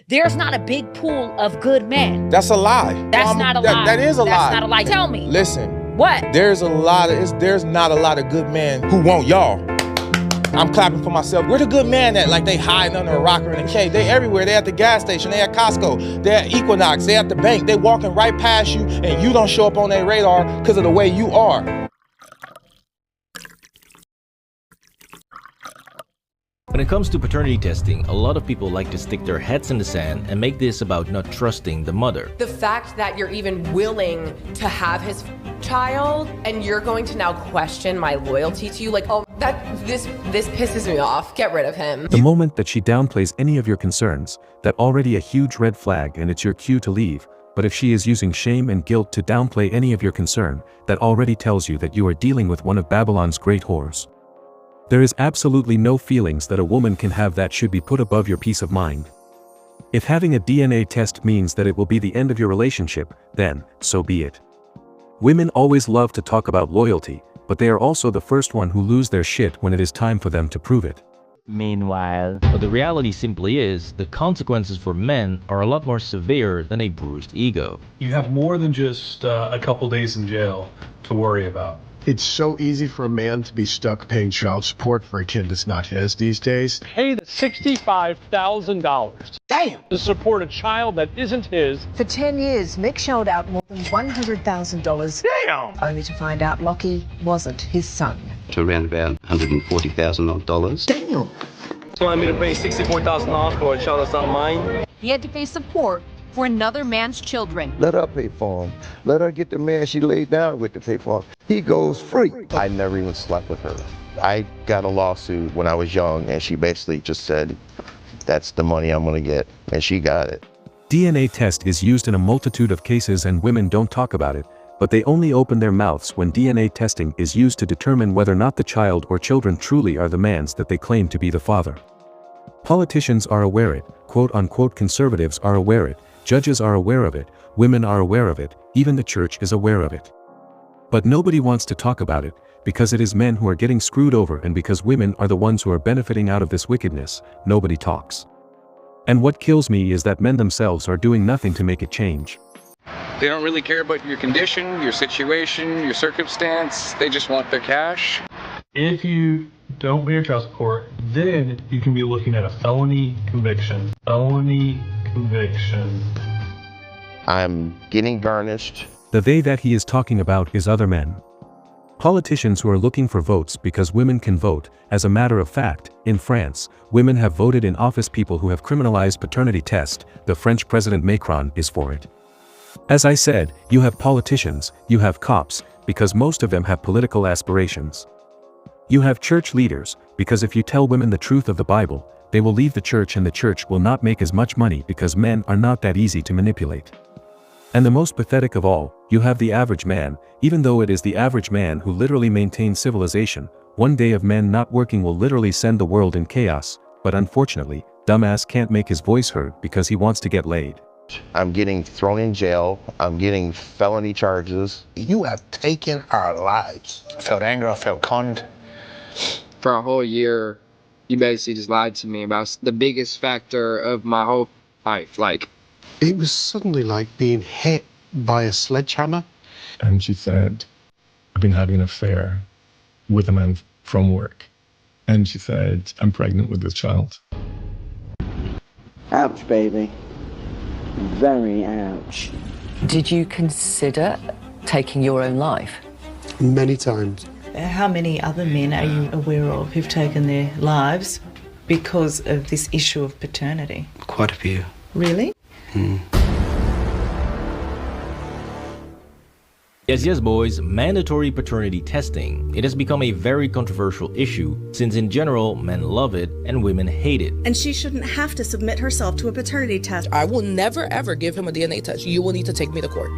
There's not a big pool of good men. That's a lie. That's not a lie. That is a lie. That's not a lie. Tell me. Listen. What? There's not a lot of good men who want y'all. I'm clapping for myself. Where the good man at? Like they hiding under a rock or in a cave. They everywhere. They at the gas station. They at Costco. They at Equinox. They at the bank. They walking right past you and you don't show up on their radar because of the way you are. When it comes to paternity testing, a lot of people like to stick their heads in the sand and make this about not trusting the mother. The fact that you're even willing to have his child and you're going to now question my loyalty to you, like, oh, this pisses me off. Get rid of him. The moment that she downplays any of your concerns, that already a huge red flag and it's your cue to leave. But if she is using shame and guilt to downplay any of your concern, that already tells you that you are dealing with one of Babylon's great whores. There is absolutely no feelings that a woman can have that should be put above your peace of mind. If having a DNA test means that it will be the end of your relationship, then, so be it. Women always love to talk about loyalty, but they are also the first one who lose their shit when it is time for them to prove it. Meanwhile, But the reality simply is, the consequences for men are a lot more severe than a bruised ego. You have more than just a couple days in jail to worry about. It's so easy for a man to be stuck paying child support for a kid that's not his these days. Pay the $65,000. Damn! To support a child that isn't his. For 10 years, Mick shelled out more than $100,000. Damn! Only to find out Lockie wasn't his son. To around about $140,000. Damn! So I me to pay $64,000 for a child that's not mine. He had to pay support for another man's children. Let her pay for him. Let her get the man she laid down with to pay for him. He goes free. I never even slept with her. I got a lawsuit when I was young, and she basically just said, that's the money I'm gonna get, and she got it. DNA test is used in a multitude of cases and women don't talk about it, but they only open their mouths when DNA testing is used to determine whether or not the child or children truly are the man's that they claim to be the father. Politicians are aware it, quote-unquote conservatives are aware it, judges are aware of it, women are aware of it, even the church is aware of it. But nobody wants to talk about it, because it is men who are getting screwed over and because women are the ones who are benefiting out of this wickedness, nobody talks. And what kills me is that men themselves are doing nothing to make it change. They don't really care about your condition, your situation, your circumstance. They just want their cash. If you don't pay your child support, then you can be looking at a felony conviction. Felony conviction. I'm getting garnished. The they that he is talking about is other men. Politicians who are looking for votes because women can vote. As a matter of fact, in France, women have voted in office. People who have criminalized paternity test, the French President Macron is for it. As I said, you have politicians, you have cops, because most of them have political aspirations. You have church leaders, because if you tell women the truth of the Bible, they will leave the church and the church will not make as much money because men are not that easy to manipulate. And the most pathetic of all, you have the average man. Even though it is the average man who literally maintains civilization, one day of men not working will literally send the world in chaos, but unfortunately, dumbass can't make his voice heard because he wants to get laid. I'm getting thrown in jail. I'm getting felony charges. You have taken our lives. I felt anger, I felt conned. For a whole year, you basically just lied to me about the biggest factor of my whole life, like. It was suddenly like being hit by a sledgehammer. And she said, I've been having an affair with a man from work. And she said, I'm pregnant with this child. Ouch, baby. Very ouch. Did you consider taking your own life? Many times. How many other men are you aware of who've taken their lives because of this issue of paternity? Quite a few. Really? Yes, boys, mandatory paternity testing. It has become a very controversial issue, since in general, men love it and women hate it. And she shouldn't have to submit herself to a paternity test. I will never ever give him a DNA test. You will need to take me to court.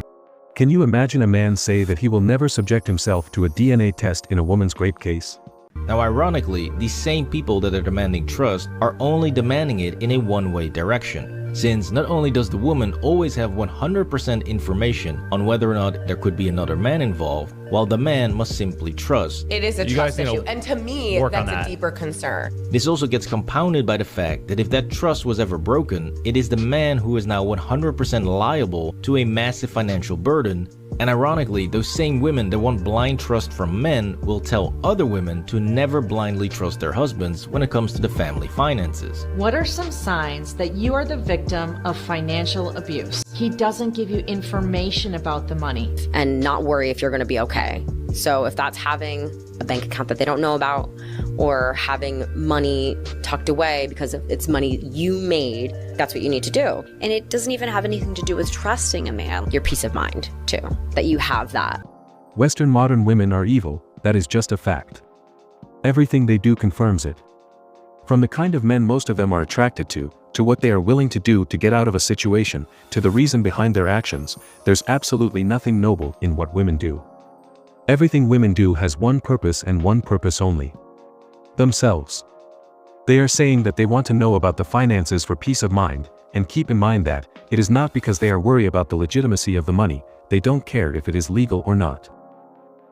Can you imagine a man say that he will never subject himself to a DNA test in a woman's rape case? Now ironically, these same people that are demanding trust are only demanding it in a one-way direction. since not only does the woman always have 100% information on whether or not there could be another man involved, while the man must simply trust. It is a trust issue, and to me, that's a deeper concern. This also gets compounded by the fact that if that trust was ever broken, it is the man who is now 100% liable to a massive financial burden. And ironically, those same women that want blind trust from men will tell other women to never blindly trust their husbands when it comes to the family finances. What are some signs that you are the victim of financial abuse? He doesn't give you information about the money. And not worry if you're going to be okay. So if that's having a bank account that they don't know about, or having money tucked away because it's money you made, that's what you need to do. And it doesn't even have anything to do with trusting a man. Your peace of mind, too, that you have that. Western modern women are evil, that is just a fact. Everything they do confirms it. From the kind of men most of them are attracted to what they are willing to do to get out of a situation, to the reason behind their actions, there's absolutely nothing noble in what women do. Everything women do has one purpose and one purpose only. Themselves. They are saying that they want to know about the finances for peace of mind, and keep in mind that it is not because they are worried about the legitimacy of the money. They don't care if it is legal or not.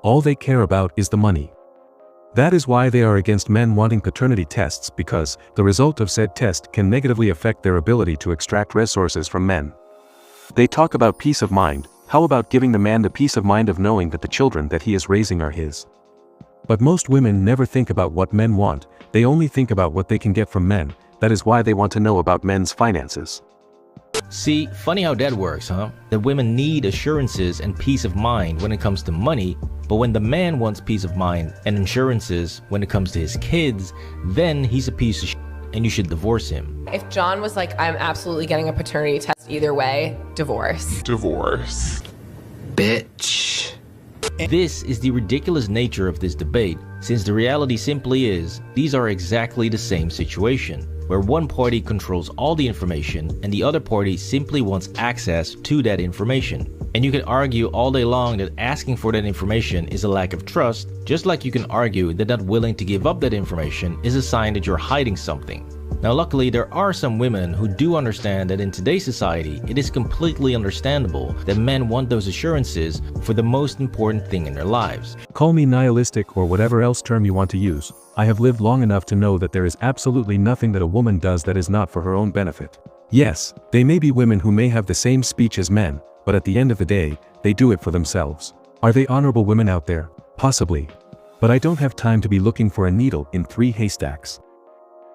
All they care about is the money. That is why they are against men wanting paternity tests, because the result of said test can negatively affect their ability to extract resources from men. They talk about peace of mind. How about giving the man the peace of mind of knowing that the children that he is raising are his? But most women never think about what men want, they only think about what they can get from men. That is why they want to know about men's finances. See, funny how that works, huh? That women need assurances and peace of mind when it comes to money, but when the man wants peace of mind and insurances when it comes to his kids, then he's a piece of shit and you should divorce him. If John was like, I'm absolutely getting a paternity test either way, divorce. Divorce. Bitch. This is the ridiculous nature of this debate, since the reality simply is, these are exactly the same situation, where one party controls all the information and the other party simply wants access to that information. And you can argue all day long that asking for that information is a lack of trust, just like you can argue that not willing to give up that information is a sign that you're hiding something. Now luckily, there are some women who do understand that in today's society, it is completely understandable that men want those assurances for the most important thing in their lives. Call me nihilistic or whatever else term you want to use. I have lived long enough to know that there is absolutely nothing that a woman does that is not for her own benefit. Yes, they may be women who may have the same speech as men, but at the end of the day, they do it for themselves. Are they honorable women out there? Possibly. But I don't have time to be looking for a needle in 3 haystacks.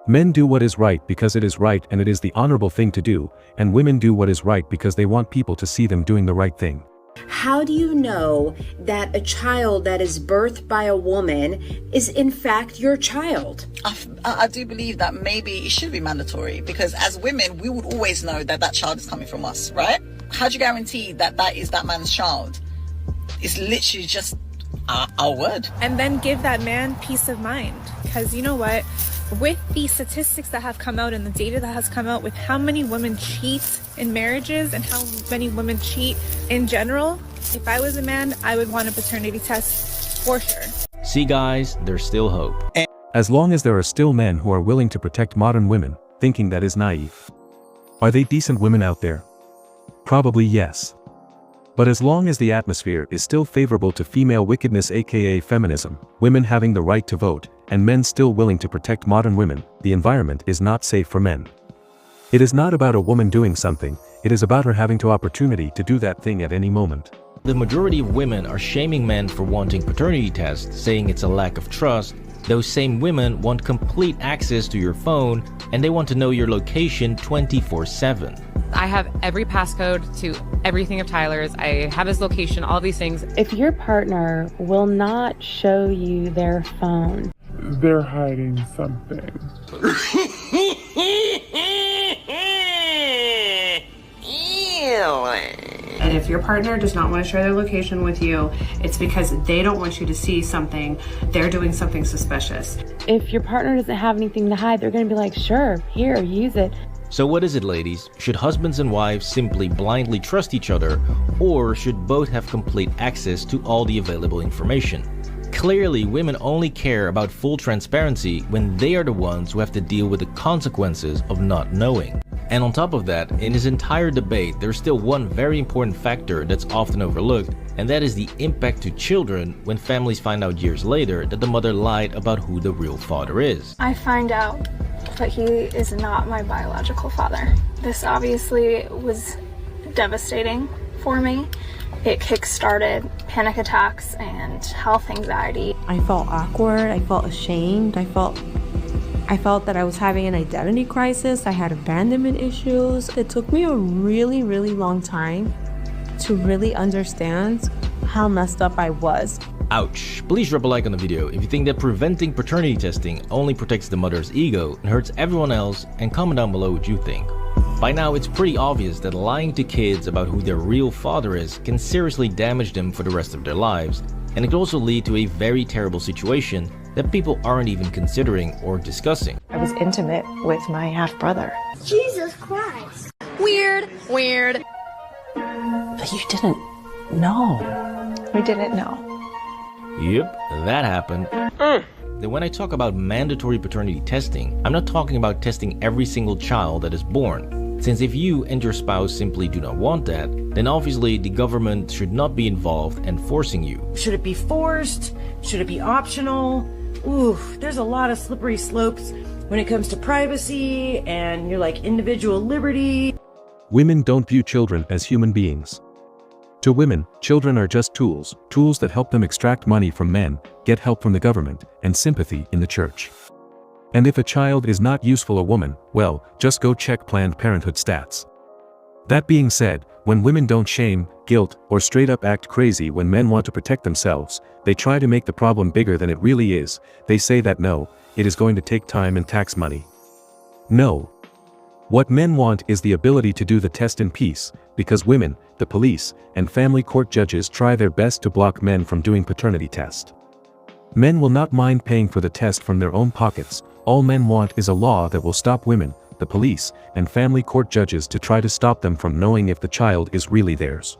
Men do what is right because it is right and it is the honorable thing to do, and women do what is right because they want people to see them doing the right thing. How do you know that a child that is birthed by a woman is in fact your child? I do believe that maybe it should be mandatory, because as women, we would always know that that child is coming from us, right? How do you guarantee that that is that man's child? It's literally just our word. And then give that man peace of mind, because you know what? With the statistics that have come out and the data that has come out with how many women cheat in marriages and how many women cheat in general, if I was a man, I would want a paternity test for sure. See guys, there's still hope. As long as there are still men who are willing to protect modern women, thinking that is naive. Are they decent women out there? Probably yes. But as long as the atmosphere is still favorable to female wickedness, aka feminism, women having the right to vote, and men still willing to protect modern women, the environment is not safe for men. It is not about a woman doing something, it is about her having the opportunity to do that thing at any moment. The majority of women are shaming men for wanting paternity tests, saying it's a lack of trust. Those same women want complete access to your phone, and they want to know your location 24/7. I have every passcode to everything of Tyler's. I have his location, all these things. If your partner will not show you their phone, they're hiding something. And if your partner does not want to share their location with you, it's because they don't want you to see something. They're doing something suspicious. if your partner doesn't have anything to hide, they're going to be like, sure, here, use it. So what is it, ladies? Should husbands and wives simply blindly trust each other, or should both have complete access to all the available information? Clearly, women only care about full transparency when they are the ones who have to deal with the consequences of not knowing. And on top of that, in this entire debate, there's still one very important factor that's often overlooked, and that is the impact to children when families find out years later that the mother lied about who the real father is. I find out that he is not my biological father. This obviously was devastating for me. It kick-started panic attacks and health anxiety. I felt awkward, I felt ashamed, I felt that I was having an identity crisis, I had abandonment issues. It took me a really, really long time to really understand how messed up I was. Ouch. Please drop a like on the video if you think that preventing paternity testing only protects the mother's ego and hurts everyone else, and comment down below what you think. By now, it's pretty obvious that lying to kids about who their real father is can seriously damage them for the rest of their lives, and it can also lead to a very terrible situation that people aren't even considering or discussing. I was intimate with my half-brother. Jesus Christ. Weird. But you didn't know. We didn't know. Yep, that happened. Then when I talk about mandatory paternity testing, I'm not talking about testing every single child that is born. Since if you and your spouse simply do not want that, then obviously the government should not be involved and forcing you. Should it be forced? Should it be optional? Ooh, there's a lot of slippery slopes when it comes to privacy and your individual liberty. Women don't view children as human beings. To women, children are just tools that help them extract money from men, get help from the government, and sympathy in the church. And if a child is not useful a woman, well, just go check Planned Parenthood stats. That being said, when women don't shame, guilt, or straight up act crazy when men want to protect themselves, they try to make the problem bigger than it really is. They say that no, it is going to take time and tax money. No. What men want is the ability to do the test in peace, because women, the police, and family court judges try their best to block men from doing paternity test. Men will not mind paying for the test from their own pockets. All men want is a law that will stop women, the police, and family court judges to try to stop them from knowing if the child is really theirs.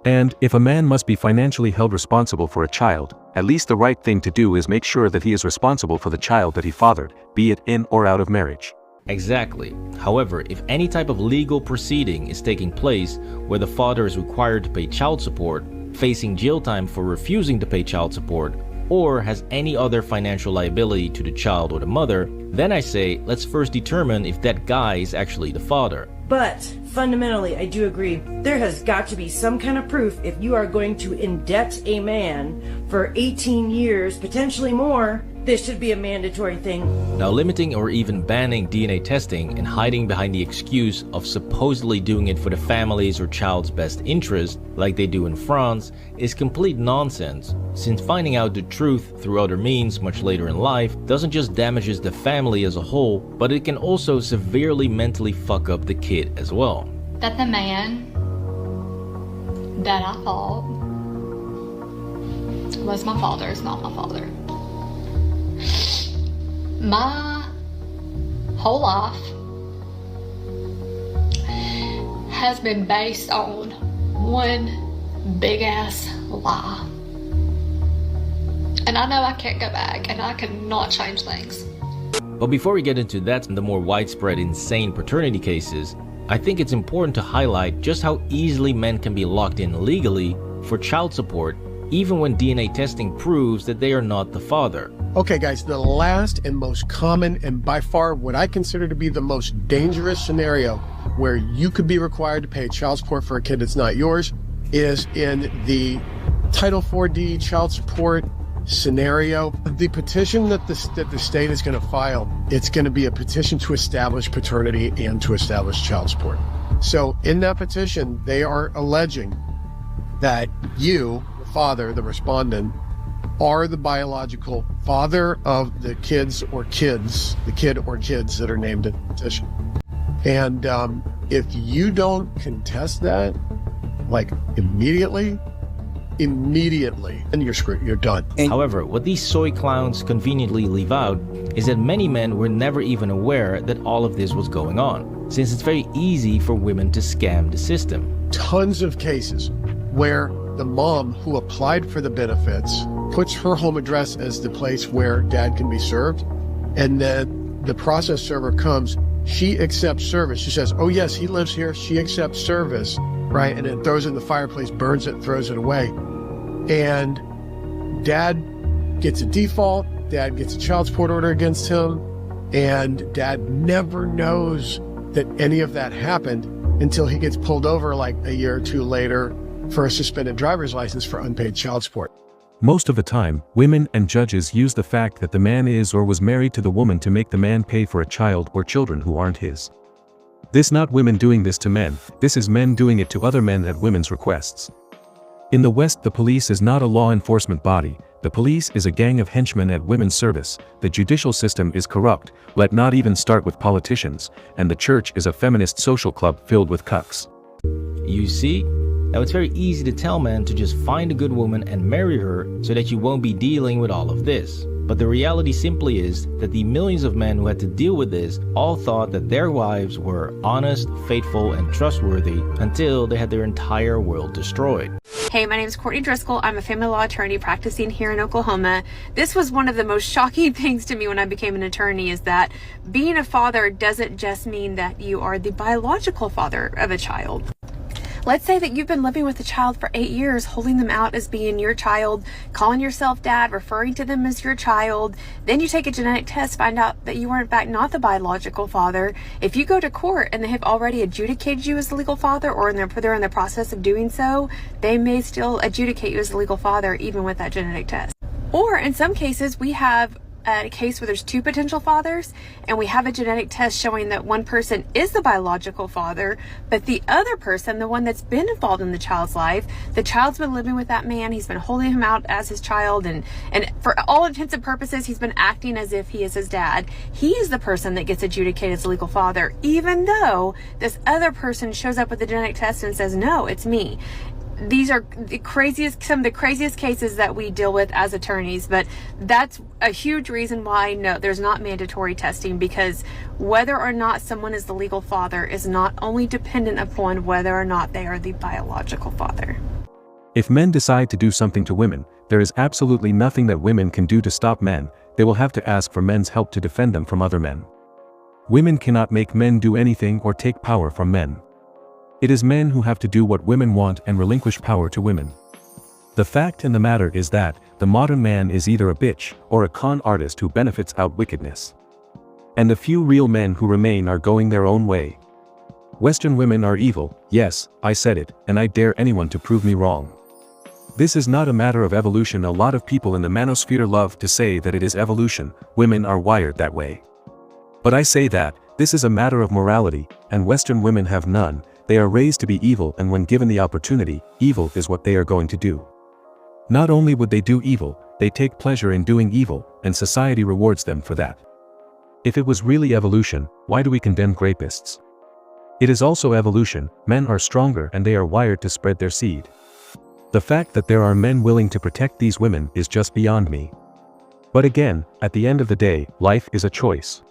And if a man must be financially held responsible for a child, at least the right thing to do is make sure that he is responsible for the child that he fathered, be it in or out of marriage. Exactly. However, if any type of legal proceeding is taking place where the father is required to pay child support, facing jail time for refusing to pay child support, or has any other financial liability to the child or the mother, then I say let's first determine if that guy is actually the father. But fundamentally, I do agree, there has got to be some kind of proof if you are going to indebt a man for 18 years, potentially more. This should be a mandatory thing. Now, limiting or even banning DNA testing and hiding behind the excuse of supposedly doing it for the family's or child's best interest, like they do in France, is complete nonsense, since finding out the truth through other means much later in life doesn't just damages the family as a whole, but it can also severely mentally fuck up the kid as well. That the man that I thought was my father is not my father. My whole life has been based on one big ass lie. And I know I can't go back and I cannot change things. But before we get into that and the more widespread insane paternity cases, I think it's important to highlight just how easily men can be locked in legally for child support, even when DNA testing proves that they are not the father. Okay guys, the last and most common and by far what I consider to be the most dangerous scenario where you could be required to pay child support for a kid that's not yours is in the Title 4D child support scenario. The petition that the state is going to file, it's going to be a petition to establish paternity and to establish child support. So in that petition, they are alleging that you, the father, the respondent, are the biological father of the kid or kids that are named in the petition. And if you don't contest that, like immediately, and you're screwed, you're done. However, what these soy clowns conveniently leave out is that many men were never even aware that all of this was going on, since it's very easy for women to scam the system. Tons of cases where the mom who applied for the benefits puts her home address as the place where dad can be served, and then the process server comes, She accepts service. She says, oh yes, he lives here. She accepts service, right? And then throws it in the fireplace, burns it, throws it away. And dad gets a default. Dad gets a child support order against him. And dad never knows that any of that happened until he gets pulled over like a year or two later for a suspended driver's license for unpaid child support. Most of the time, women and judges use the fact that the man is or was married to the woman to make the man pay for a child or children who aren't his. This not women doing this to men, this is men doing it to other men at women's requests. In the West, the police is not a law enforcement body, the police is a gang of henchmen at women's service, the judicial system is corrupt, let not even start with politicians, and the church is a feminist social club filled with cucks. You see? Now it's very easy to tell men to just find a good woman and marry her so that you won't be dealing with all of this. But the reality simply is that the millions of men who had to deal with this all thought that their wives were honest, faithful, and trustworthy until they had their entire world destroyed. Hey, my name is Courtney Driscoll. I'm a family law attorney practicing here in Oklahoma. This was one of the most shocking things to me when I became an attorney, is that being a father doesn't just mean that you are the biological father of a child. Let's say that you've been living with a child for 8 years, holding them out as being your child, calling yourself dad, referring to them as your child. Then you take a genetic test, find out that you are in fact not the biological father. If you go to court and they have already adjudicated you as the legal father, or they're in the process of doing so, they may still adjudicate you as the legal father even with that genetic test. Or in some cases, we have a case where there's two potential fathers and we have a genetic test showing that one person is the biological father, but the other person, the one that's been involved in the child's life, the child's been living with that man, he's been holding him out as his child, and for all intents and purposes he's been acting as if he is his dad. He is the person that gets adjudicated as the legal father, even though this other person shows up with the genetic test and says, no, it's me. These are some of the craziest cases that we deal with as attorneys, but that's a huge reason why, no, there's not mandatory testing, because whether or not someone is the legal father is not only dependent upon whether or not they are the biological father. If men decide to do something to women, there is absolutely nothing that women can do to stop men, they will have to ask for men's help to defend them from other men. Women cannot make men do anything or take power from men. It is men who have to do what women want and relinquish power to women. The fact in the matter is that the modern man is either a bitch or a con artist who benefits out wickedness. And the few real men who remain are going their own way. Western women are evil, yes, I said it, and I dare anyone to prove me wrong. This is not a matter of evolution. A lot of people in the manosphere love to say that it is evolution, women are wired that way. But I say that this is a matter of morality, and Western women have none. They are raised to be evil, and when given the opportunity, evil is what they are going to do. Not only would they do evil, they take pleasure in doing evil, and society rewards them for that. If it was really evolution, why do we condemn rapists? It is also evolution, men are stronger and they are wired to spread their seed. The fact that there are men willing to protect these women is just beyond me. But again, at the end of the day, life is a choice.